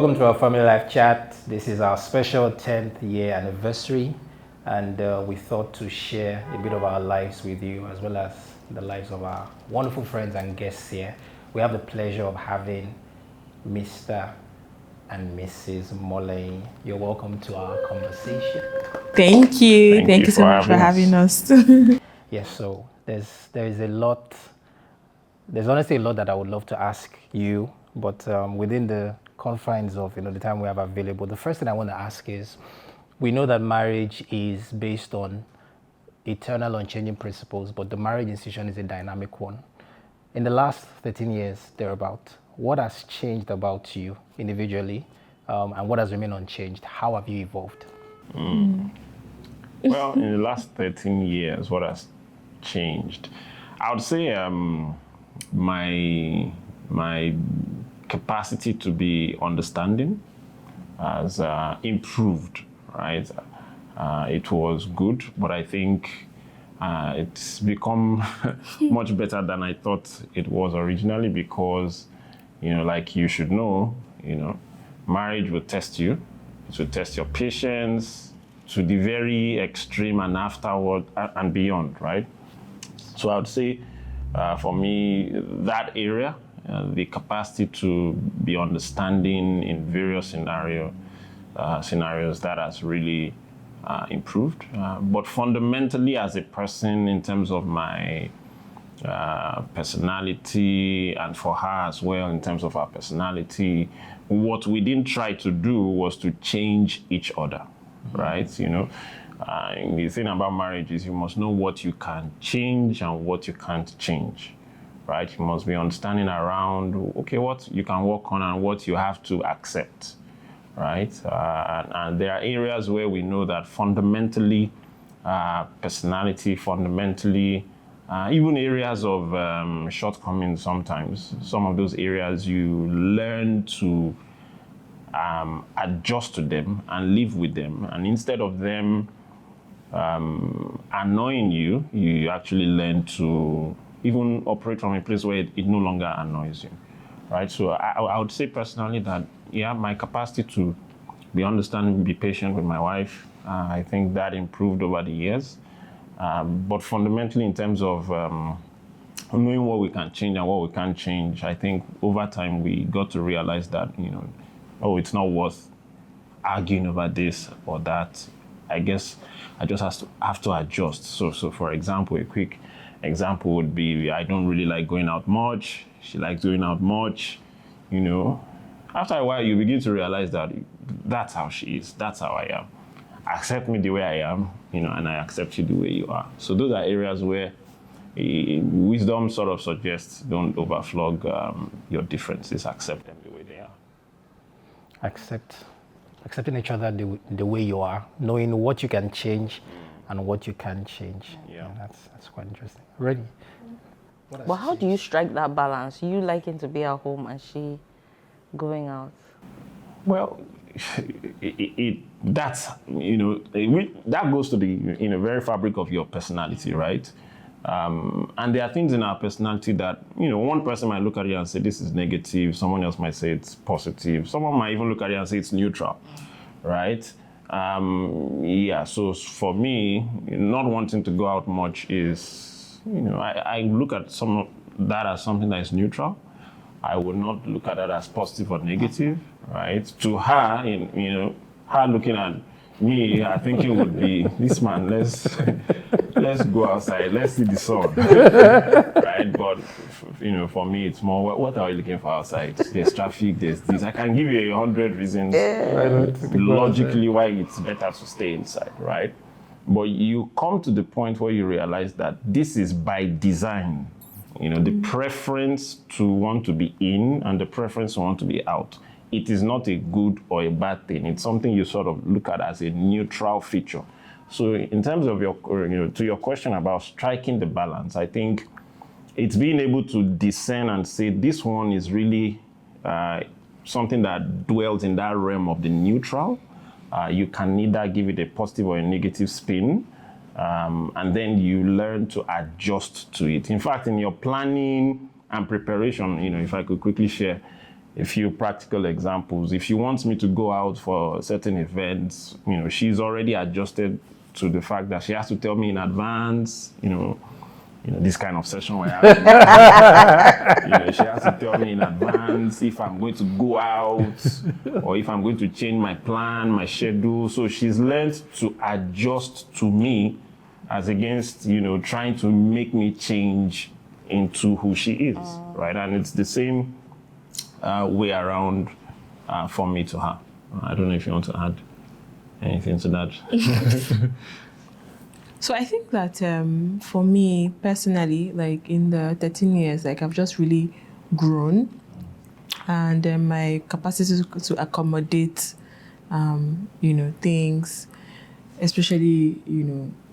welcome to our Family Life Chat. This is our special 10th year anniversary, and we thought to share a bit of our lives with you, as well as the lives of our wonderful friends and guests here. We have the pleasure of having Mr. and Mrs. Molehins. You're welcome to our conversation. Thank you. Thank you so much for having us. Yes, so there's a lot. There's honestly a lot that I would love to ask you, but within the confines of the time we have available, the first thing I want to ask is, we know that marriage is based on eternal unchanging principles, but the marriage institution is a dynamic one. In the last 13 years, thereabout, what has changed about you individually, and what has remained unchanged? How have you evolved? Well, in the last 13 years, what has changed? I would say my capacity to be understanding has improved, right? It was good, but I think it's become much better than I thought it was originally, because, like you should know, marriage will test you. It will test your patience to the very extreme and afterward and beyond, right? So I would say, for me, that area, the capacity to be understanding in various scenarios, that has really improved. But fundamentally, as a person, in terms of my personality, and for her as well, in terms of our personality, what we didn't try to do was to change each other, right? The thing about marriage is you must know what you can change and what you can't change, right? You must be understanding around, okay, what you can work on and what you have to accept, right? And there are areas where we know that fundamentally, personality, fundamentally, even areas of shortcomings sometimes, some of those areas you learn to adjust to them and live with them. And instead of them annoying you, you actually learn to even operate from a place where it no longer annoys you, right? So I would say personally that, yeah, my capacity to be understanding, be patient with my wife, I think that improved over the years. But fundamentally, in terms of knowing what we can change and what we can't change, I think over time we got to realize that, it's not worth arguing over this or that. I guess I just have to adjust. So for example, a quick example would be, I don't really like going out much. She likes going out much. After a while, you begin to realize that that's how she is. That's how I am. Accept me the way I am, and I accept you the way you are. So those are areas where wisdom sort of suggests don't overflog your differences. Accept them the way they are. Accepting each other the way you are, knowing what you can change and what you can't change. Yeah. That's quite interesting. Ready? Well, how do you strike that balance? You liking to be at home and she going out? Well, that goes to the very fabric of your personality, right? And there are things in our personality that, one person might look at it and say this is negative, someone else might say it's positive, someone might even look at it and say it's neutral, right? So for me, not wanting to go out much is, I look at some of that as something that is neutral. I would not look at that as positive or negative, right? To her, her looking at me, her thinking would be, this man, let's go outside, let's see the sun, right? But for me, it's more, what are we looking for outside? There's traffic, there's this. I can give you 100 reasons logically why it's better to stay inside, right? But you come to the point where you realize that this is by design. The preference to want to be in and the preference to want to be out. It is not a good or a bad thing. It's something you sort of look at as a neutral feature. So in terms of to your question about striking the balance, I think it's being able to discern and say this one is really something that dwells in that realm of the neutral. You can neither give it a positive or a negative spin. And then you learn to adjust to it. In fact, in your planning and preparation, if I could quickly share, a few practical examples. If she wants me to go out for certain events, she's already adjusted to the fact that she has to tell me in advance, this kind of session where she has to tell me in advance if I'm going to go out or if I'm going to change my plan, my schedule. So she's learned to adjust to me as against, trying to make me change into who she is, right? And it's the same way around for me to her. I don't know if you want to add anything to that. So I think that for me personally, like in the 13 years, like I've just really grown, and my capacity to accommodate, things, especially,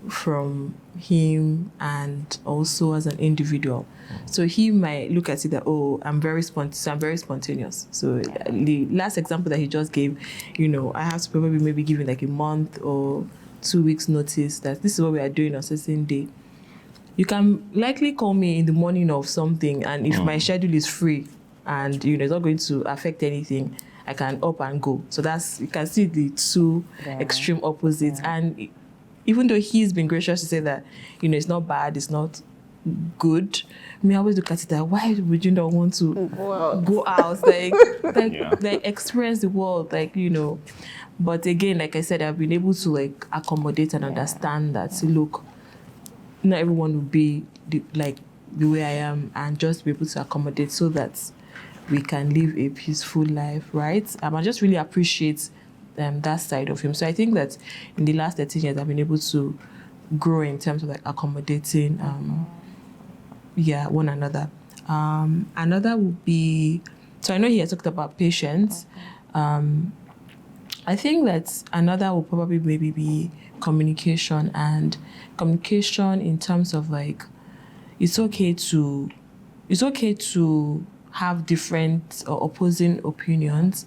from him and also as an individual. So he might look at it that, I'm very spontaneous. So the last example that he just gave, I have to probably maybe give him like a month or 2 weeks notice that this is what we are doing on a certain day. You can likely call me in the morning of something, and if my schedule is free and it's not going to affect anything, I can up and go. So you can see the two extreme opposites. And even though he's been gracious to say that, it's not bad, it's not good, I always look at it that why would you not want to go out, like experience the world, But again, like I said, I've been able to like accommodate and understand that, look, not everyone will be the way I am, and just be able to accommodate so that we can live a peaceful life, right? I just really appreciate that side of him. So I think that in the last 13 years, I've been able to grow in terms of like accommodating, one another. Another would be, so I know he has talked about patience. I think that another will probably maybe be communication, and communication in terms of like, it's okay to have different or opposing opinions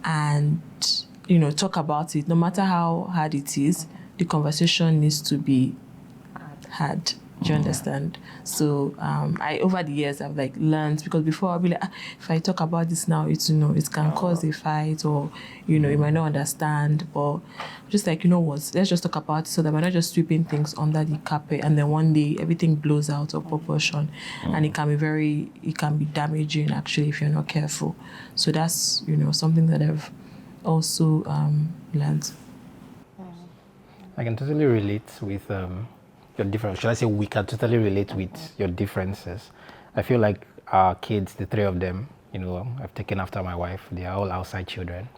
and, talk about it. No matter how hard it is, the conversation needs to be had. Do you understand? So I over the years I've like learned, because before I'll be like, if I talk about this now, it can cause a fight, or you might not understand. But just like, what, let's just talk about it so that we're not just sweeping things under the carpet, and then one day everything blows out of proportion, and it can be damaging actually if you're not careful. So that's something that I've also learned. I can totally relate with your difference. Should I say we can totally relate with your differences. I feel like our kids, the three of them, I've taken after my wife. They are all outside children.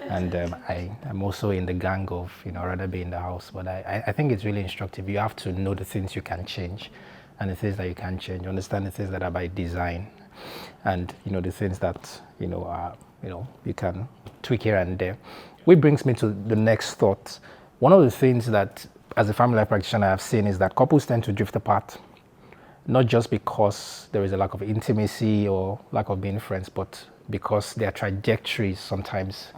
And I'm also in the gang of, rather be in the house. But I think it's really instructive. You have to know the things you can change and the things that you can't change. You understand the things that are by design, and, the things that, are, you can tweak here and there. Which brings me to the next thought. One of the things that, as a family life practitioner, I've seen is that couples tend to drift apart, not just because there is a lack of intimacy or lack of being friends, but because their trajectories sometimes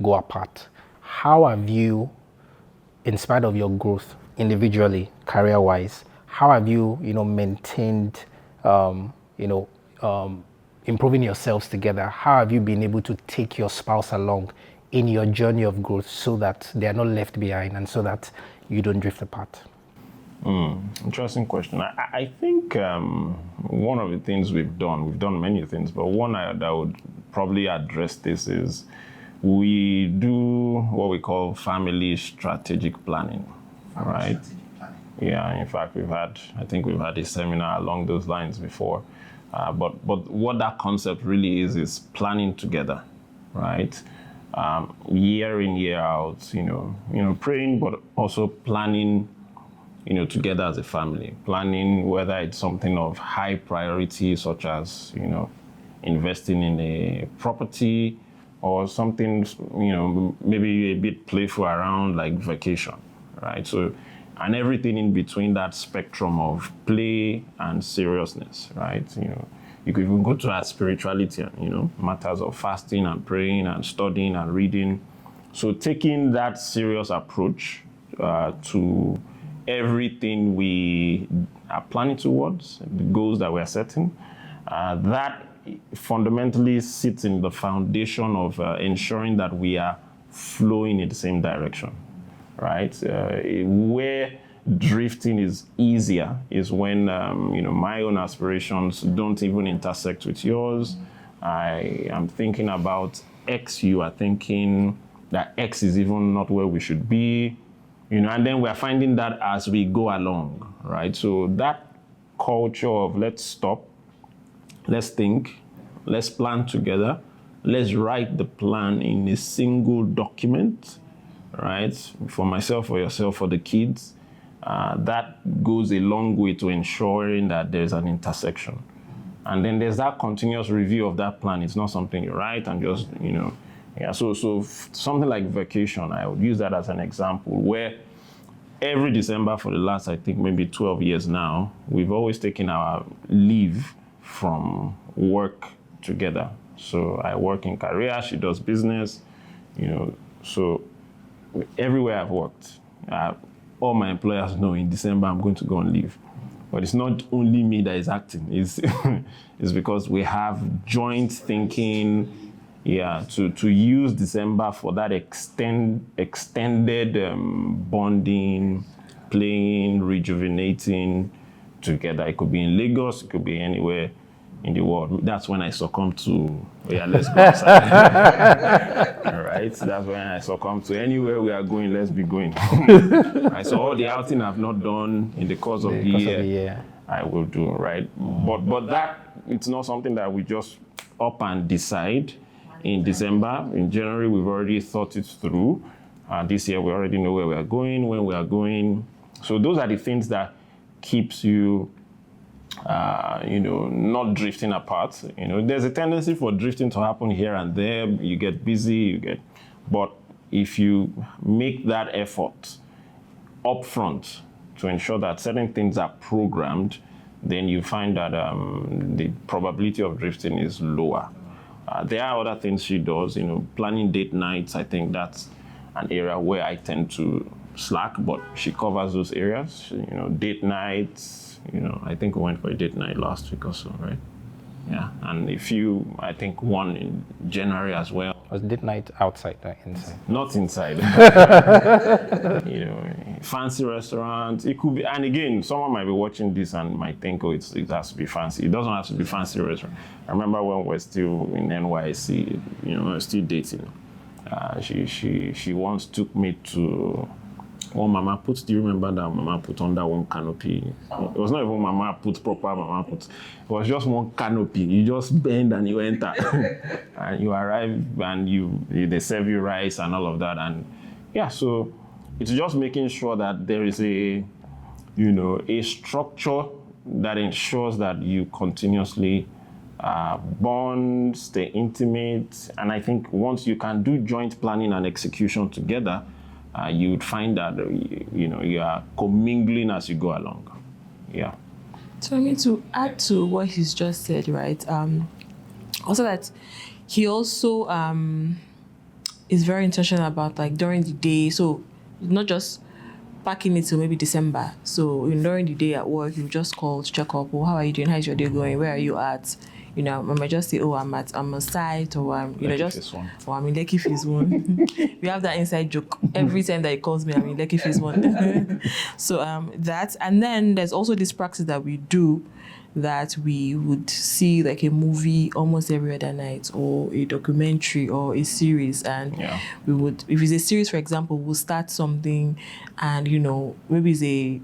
go apart. How have you, in spite of your growth individually, career-wise, how have you, maintained, improving yourselves together? How have you been able to take your spouse along in your journey of growth so that they are not left behind and so that you don't drift apart? Interesting question. I think one of the things we've done many things, but one that would probably address this is we do what we call family strategic planning, right? Yeah, in fact, we've had a seminar along those lines before. But what that concept really is planning together, right? Year in, year out, praying, but also planning, together as a family. Planning whether it's something of high priority, such as, investing in a property, or something, maybe a bit playful around like vacation, right? So, and everything in between that spectrum of play and seriousness, right? You could even go to our spirituality, matters of fasting and praying and studying and reading. So taking that serious approach to everything we are planning towards, the goals that we're setting, that fundamentally sits in the foundation of ensuring that we are flowing in the same direction, right? Where drifting is easier is when my own aspirations don't even intersect with yours. I am thinking about X, you are thinking that X is even not where we should be, and then we are finding that as we go along, right? So that culture of let's stop, let's think, let's plan together, let's write the plan in a single document, right? For myself, for yourself, for the kids. That goes a long way to ensuring that there's an intersection. And then there's that continuous review of that plan. It's not something you write and just, So something like vacation, I would use that as an example where every December for the last, I think, maybe 12 years now, we've always taken our leave from work together. So I work in career, she does business, so everywhere I've worked, all my employers know in December I'm going to go on leave. But it's not only me that is acting. It's because we have joint thinking, to use December for that extended bonding, playing, rejuvenating together. It could be in Lagos, it could be anywhere in the world. That's when I succumb to, let's go outside. All right, that's when I succumb to anywhere we are going, let's be going. Right, so all the outing I've not done in the course of the year, I will do, right? But that, it's not something that we just up and decide in December. In January, we've already thought it through. This year, we already know where we are going, when we are going. So those are the things that keeps you not drifting apart. There's a tendency for drifting to happen here and there. You get busy, but if you make that effort upfront to ensure that certain things are programmed, then you find that the probability of drifting is lower. There are other things she does, planning date nights. I think that's an area where I tend to slack, but she covers those areas. Date nights. I think we went for a date night last week or so, right? Yeah, and I think one in January as well. Was date night outside or inside? Not inside. Fancy restaurant. It could be, and again, someone might be watching this and might think, it has to be fancy. It doesn't have to be fancy restaurant. I remember when we're still in NYC, we're still dating. She once took me to Mama Put. Do you remember that Mama Put under one canopy? It was not even Mama Put, proper Mama Put. It was just one canopy. You just bend and you enter. And you arrive and they serve you rice and all of that. And so it's just making sure that there is a structure that ensures that you continuously bond, stay intimate. And I think once you can do joint planning and execution together, you would find that you are commingling as you go along. Yeah. So I mean, to add to what he's just said, right? Also that he also is very intentional about during the day. So not just packing it till maybe December. So during the day at work, you just call to check up. How are you doing? How's your day going? Where are you at? I might just say, I'm on site, or I'm I'm in Lekki Phase 1. We have that inside joke every time that he calls me. I'm in Lekki Phase 1. So that, and then there's also this practice that we do, that we would see a movie almost every other night, or a documentary or a series, and we would, if it's a series, for example, we'll start something, and maybe it's a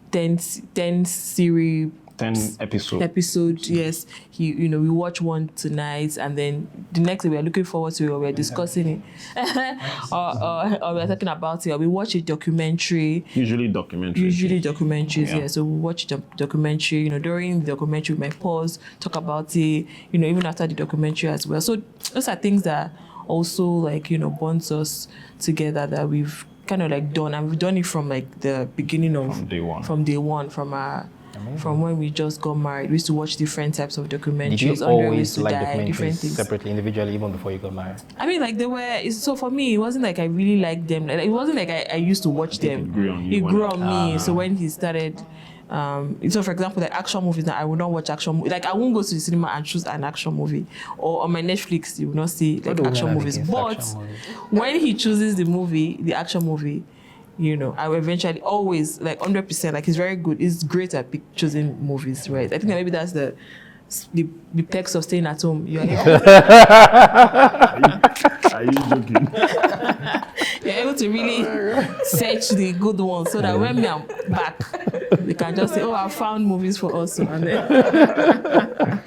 10 series. 10 episode. Yes. We watch one tonight, and then the next day we are looking forward to it, or we're discussing it, or we're talking about it, or we watch a documentary. Usually documentaries. Yeah. So we watch the documentary. During the documentary we might pause, talk about it. Even after the documentary as well. So those are things that also bonds us together, that we've kind of done, and we've done it from the beginning of from day one, from when we just got married. We used to watch different types of documentaries. Did you always like documentaries separately, individually, even before you got married? I mean, they were. So for me, it wasn't I really liked them. It wasn't I used to watch them. It grew on you. It grew on me. So when he started So for example, like action movies, now I will not watch action movies. Like I won't go to the cinema and choose an action movie. Or on my Netflix, you will not see like action movies. But when he chooses the action movie, you know, I will eventually always like 100%. Like he's very good. He's great at choosing movies, right? I think that maybe that's the perks of staying at home. You're able Are you joking? you're able to really search the good ones so that when we are back, they can just say, "Oh, I found movies for us." And then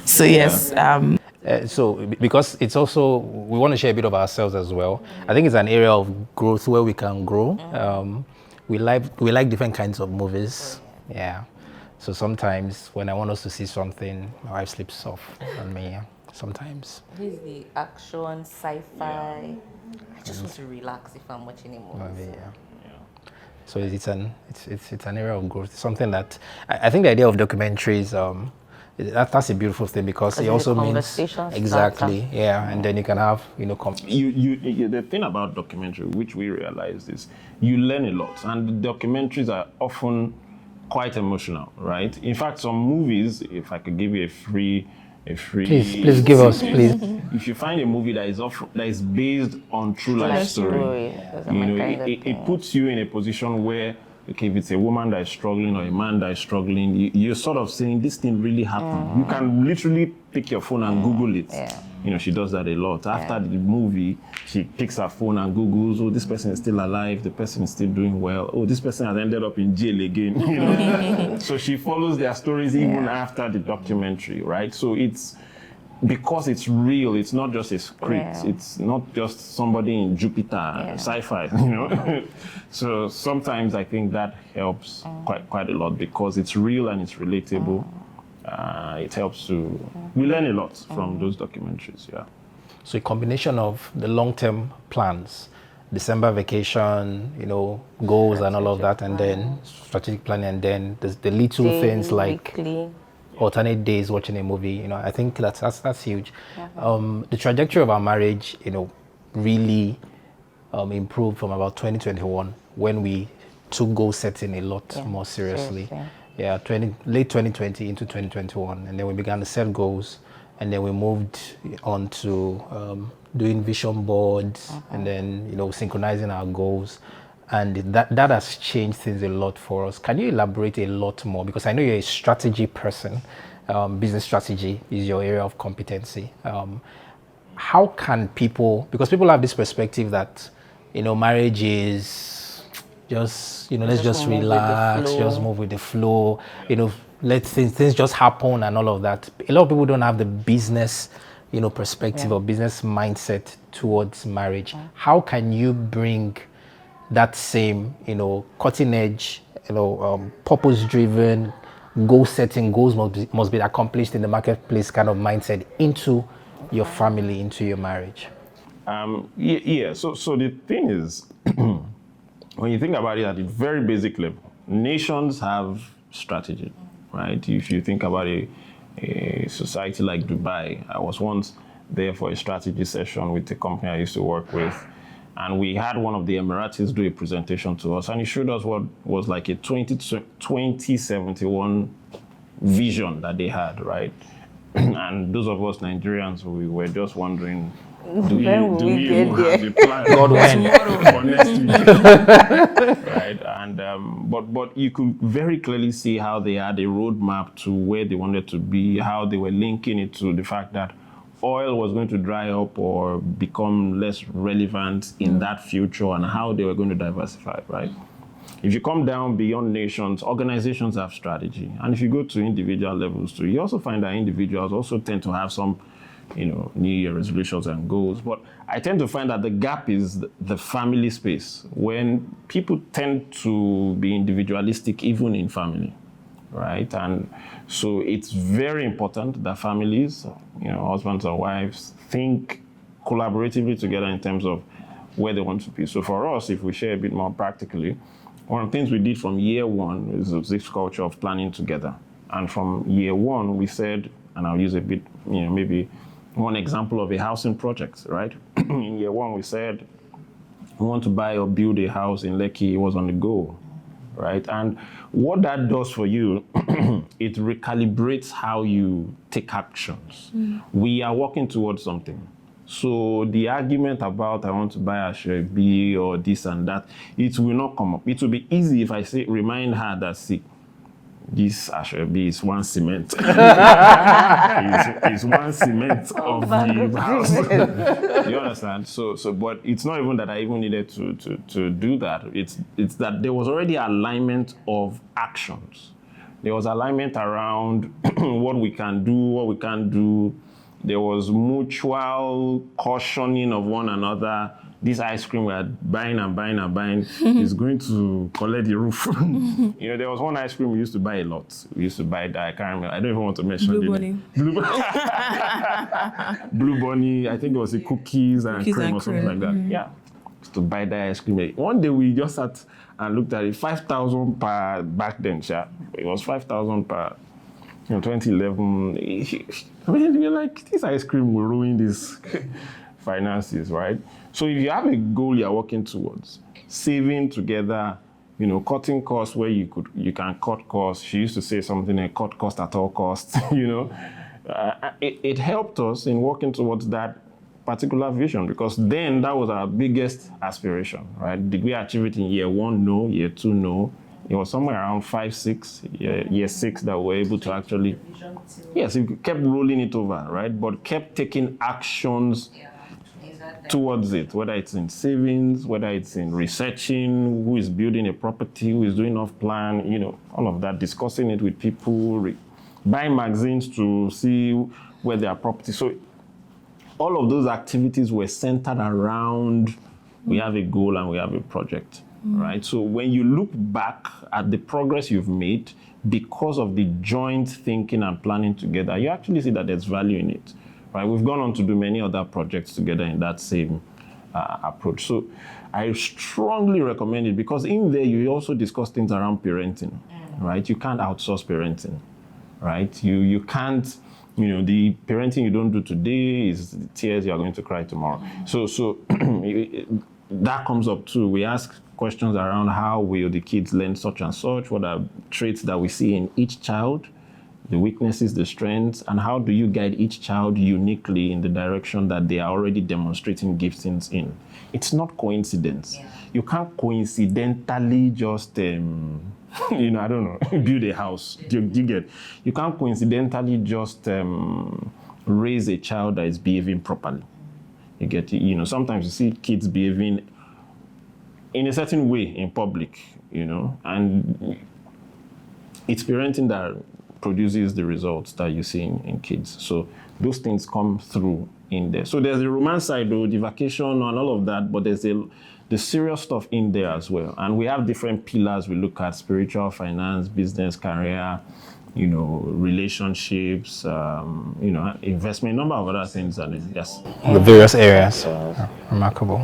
so yes. So because it's also, we want to share a bit of ourselves as well. I think it's an area of growth where we can grow. We like different kinds of movies. Yeah. So sometimes when I want us to see something, my wife sleeps off on me. Sometimes. This is the action, sci-fi. I just want to relax if I'm watching a movie. So it's an area of growth. Something that I think the idea of documentaries, that's a beautiful thing because it also means exactly, and then you can have you the thing about documentary, which we realized, is you learn a lot, and the documentaries are often quite emotional, right? In fact, some movies, if I could give you a free please give us, please. If you find a movie that is based on true life story, you know, it puts you in a position where, okay, if it's a woman that is struggling or a man that is struggling, you're sort of saying this thing really happened. You can literally pick your phone and Google it. You know, she does that a lot. After the movie, she picks her phone and Googles, oh, this person is still alive, the person is still doing well. Oh, this person has ended up in jail again. You know? So she follows their stories even after the documentary, right? So it's because it's real, it's not just a script, it's not just somebody in Jupiter, sci-fi, you know. So sometimes I think that helps quite a lot because it's real and it's relatable. It helps we learn a lot from those documentaries, So a combination of the long-term plans, December vacation, you know, goals and all of that, and then strategic planning, and then the little things like weekly. Alternate days watching a movie, you know, I think that's huge. The trajectory of our marriage, you know, really improved from about 2021 when we took goal setting a lot more seriously. Late 2020 into 2021, and then we began to set goals, and then we moved on to doing vision boards, and then, you know, synchronizing our goals. And that has changed things a lot for us. Can you elaborate a lot more? Because I know you're a strategy person. Business strategy is your area of competency. How can people, because people have this perspective that, you know, marriage is just, you know, let's just relax, just move with the flow, you know, let things just happen and all of that. A lot of people don't have the business, you know, perspective or business mindset towards marriage. How can you bring that same, you know, cutting edge, you know, purpose-driven, goal-setting, goals must be accomplished in the marketplace kind of mindset into your family, into your marriage? So the thing is, when you think about it at a very basic level, nations have strategy, right? If you think about a society like Dubai, I was once there for a strategy session with a company I used to work with. And we had one of the Emiratis do a presentation to us, and he showed us what was like a 2071 vision that they had, right? And those of us Nigerians, we were just wondering, do we even have a plan God when? for next week? Right? And but you could very clearly see how they had a roadmap to where they wanted to be, how they were linking it to the fact that oil was going to dry up or become less relevant in that future, and how they were going to diversify, right? If you come down beyond nations, organizations have strategy. And if you go to individual levels too, you also find that individuals also tend to have some, you know, New Year resolutions and goals. But I tend to find that the gap is the family space, when people tend to be individualistic even in family. Right? And so it's very important that families, you know, husbands and wives, think collaboratively together in terms of where they want to be. So for us, if we share a bit more practically, one of the things we did from year one is this culture of planning together. And from year one, we said, and I'll use a bit, you know, maybe one example of a housing project, right? In year one, we said, we want to buy or build a house in Lekki. It was on the go. right? And what that does for you, it recalibrates how you take actions. We are working towards something. So the argument about I want to buy a share B or this and that, it will not come up. It will be easy if I say, remind her that, see, this Ashwebi is one cement. It's one cement of the house. You understand? So, but it's not even that I even needed to do that. It's that there was already alignment of actions. There was alignment around what we can do, what we can't do. There was mutual cautioning of one another. This ice cream we're buying is going to collect the roof. You know, there was one ice cream we used to buy a lot. We used to buy that, I can't remember. I don't even want to mention Blue the Bunny. name. Blue Bunny, I think it was the cookies and cream or something like that. Yeah. Used to buy that ice cream. One day we just sat and looked at it, 5,000 per, back then, it was 5,000 per, 2011. I mean, we're like, this ice cream will ruin this finances, right? So if you have a goal you're working towards, saving together, cutting costs where you can cut costs. She used to say something, cut cost at all costs, it helped us in working towards that particular vision, because then that was our biggest aspiration, right? Did we achieve it in year 1? No. Year 2? No. It was somewhere around 5, 6, year 6 that we were able to actually, yes, we kept rolling it over, right? But kept taking actions towards it, whether it's in savings, whether it's in researching, who is building a property, who is doing off plan, all of that, discussing it with people, buying magazines to see where there are properties. So all of those activities were centered around, we have a goal and we have a project, right? So when you look back at the progress you've made because of the joint thinking and planning together, you actually see that there's value in it. Right, we've gone on to do many other projects together in that same approach. So I strongly recommend it, because in there you also discuss things around parenting, right? You can't outsource parenting, right? You can't, the parenting you don't do today is the tears you're going to cry tomorrow. So that comes up too. We ask questions around how will the kids learn such and such, what are traits that we see in each child, the weaknesses, the strengths, and how do you guide each child uniquely in the direction that they are already demonstrating giftings in. It's not coincidence. Yeah. You can't coincidentally just, I don't know, build a house. Do you get? You can't coincidentally just raise a child that is behaving properly. You get? Sometimes you see kids behaving in a certain way in public, and it's parenting that produces the results that you see in kids. So those things come through in there. So there's the romance side, though, the vacation and all of that, but there's the serious stuff in there as well. And we have different pillars we look at: spiritual, finance, business, career, relationships, investment, a number of other things. And yes, the various areas. Remarkable.